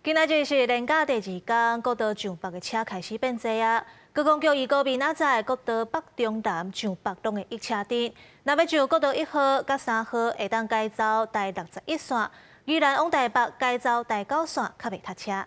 今仔日是连假第二天，国道上北的车开始变多啊。高公局预告明仔载国道北、中、南、上北拢会一车阵。若要上国道1号、甲3号，会当改走第61线；宜兰往台北改走第9线，较袂塞车。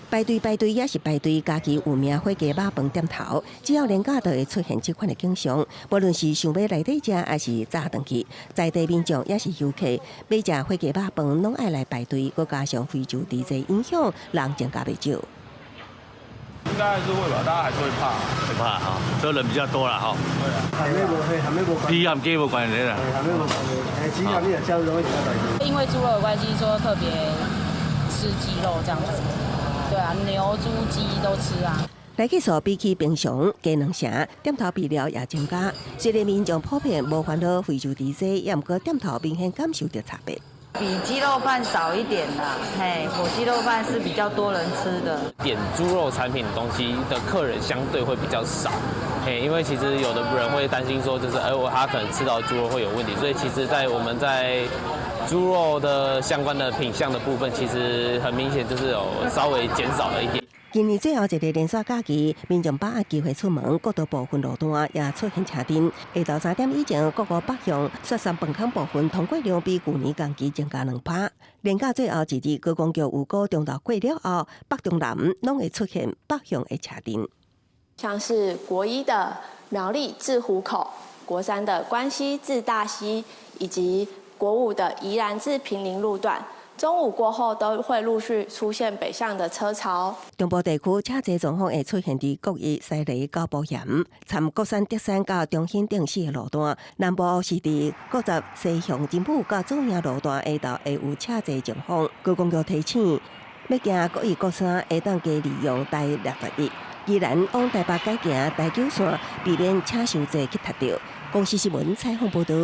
排队也是排队，家己有名火鸡肉饭店头，只要连假就会出现这款的景象。无论是想要来底食，还是早回去，在地民众也是游客，买食火鸡肉饭拢爱来排队，佮加上非洲 DJ 影响，人增加袂少。应该还是会吧，大家还是会怕，会怕哈，所以人比较多了哈。对啊，还没无关，批含鸡无关系啦。还没无关系，只要你有销售会比较排队。因为猪肉的关系，说特别吃鸡肉这样子。对啊，牛、猪、鸡都吃啊。来去数比起平常加2成，店头备料也增加。虽然民众普遍无烦恼非洲 DJ， 也毋过店头明显感受到差别。比鸡肉饭少一点啦，嘿，火鸡肉饭是比较多人吃的。点猪肉产品的东西的客人相对会比较少，因为其实有的人会担心说，就是他可能吃到猪肉会有问题，所以其实我们在猪肉的相关的品项的部分，其实很明显就是有稍微减少了一点。今年最后一个连续假期，民众把握机会出门，国道部分路段也出现车阵。下昼3点以前，国道北向雪山饭坑部分通过量比去年同期增加2%。连假最后一日，高公局有高中道过了后，北中南拢会出现北向的车阵。像是国一的苗栗至湖口，国三的关西至大溪，以及国五的宜兰至坪林路段。中午过后都会陆续出现北向的车潮。中部地区车侪状况会出现伫国一西里到埔盐，参国山德山到中兴顶4个路段；南部是伫国十西向金埔到左营路段下昼会有车侪情况。高公局提醒，要行国一、国三，会当加利用第61。宜兰往台北改行第9线，避免车伤侪去踢到。公司新闻采访报道。